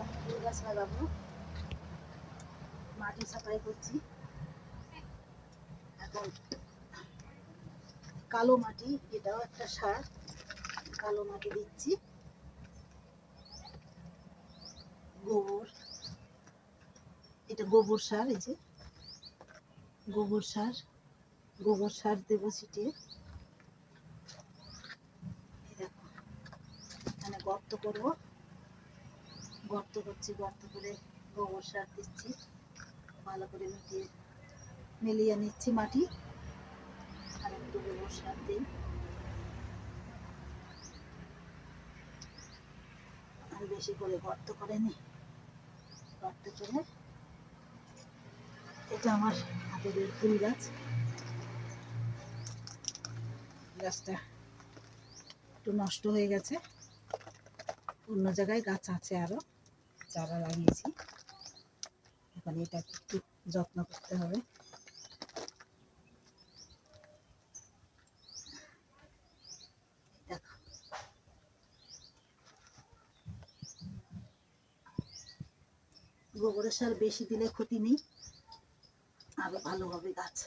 আমি ফুল গাছ লাগাবো, মাটি সাফাই করছি। এখন কালো মাটি, এটাও একটা সার, কালো মাটি দিচ্ছি, গোবর, এটা গোবর সার, এই যে গোবর সার দেবো ছিটিয়ে। দেখো এখানে গর্ত করবো, গর্ত করছি, গর্ত করে গোবর সার দিচ্ছি, ভালো করে মিলিয়ে নিচ্ছি মাটি, আর একটু গোবর সার দিই, আর বেশি করে গর্ত করে নিই। গর্ত করে, এটা আমার হাতের ফুল গাছ, গাছটা একটু নষ্ট হয়ে গেছে, অন্য জায়গায় গাছ আছে, আরো চারা লাগিয়েছি, এখন এটাকে একটু যত্ন করতে হবে। দেখো গোবরের সার বেশি দিলে ক্ষতি নেই, আরো ভালো হবে গাছ।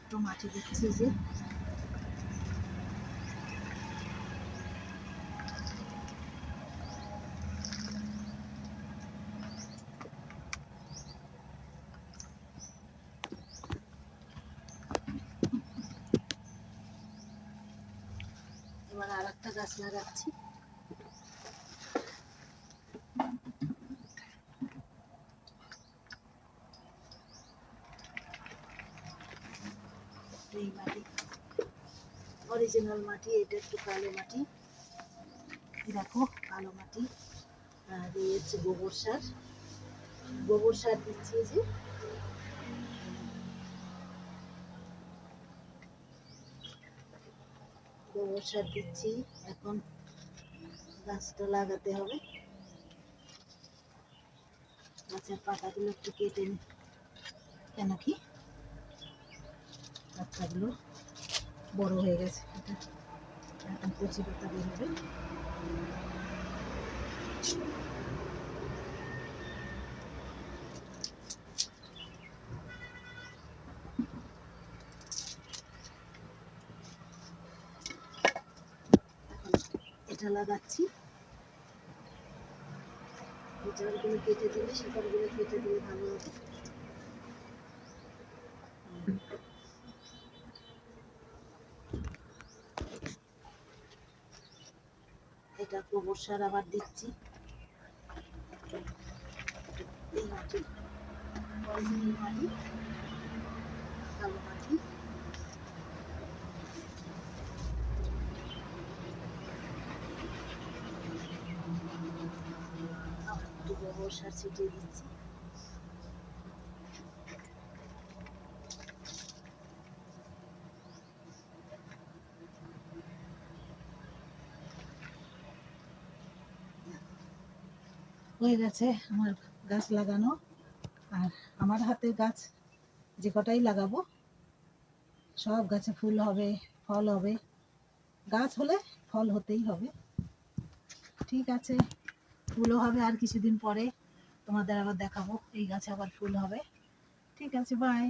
একটু মাটি দিচ্ছি, যে এবার আর একটা গাছ লাগাচ্ছি, এই মাটি অরিজিনাল মাটি, এটা একটু কালো মাটি, দেখো কালো মাটি, আর এই হচ্ছে গোবর সার, গোবর সার দিচ্ছি, যে গোবর সার দিচ্ছি। এখন গাছটা লাগাতে হবে, গাছের পাতাগুলো একটু কেটে নি, কেন কি পাতাগুলো বড় হয়ে গেছে, এটা এখন কচি পাতা বেরোবে। এটা লাগাচ্ছি, জলগুলো কেটে দিলে, শিকড়গুলো কেটে দিলে ভালো হবে। এটা গোবর সার আবার দিচ্ছি, এই মাটি অরিজিনাল মাটি, কালো মাটি, একটু গোবর সার ছিটিয়ে দিচ্ছি। হয়ে গেছে আমার গাছ লাগানো, আর আমার হাতে গাছ যে কটাই লাগাবো সব গাছে ফুল হবে, ফল হবে, গাছ হলে ফল হতেই হবে। ঠিক আছে, ফুলও হবে, আর কিছুদিন পরে তোমাদের আবার দেখাবো এই গাছে আবার ফুল হবে। ঠিক আছে, বাই।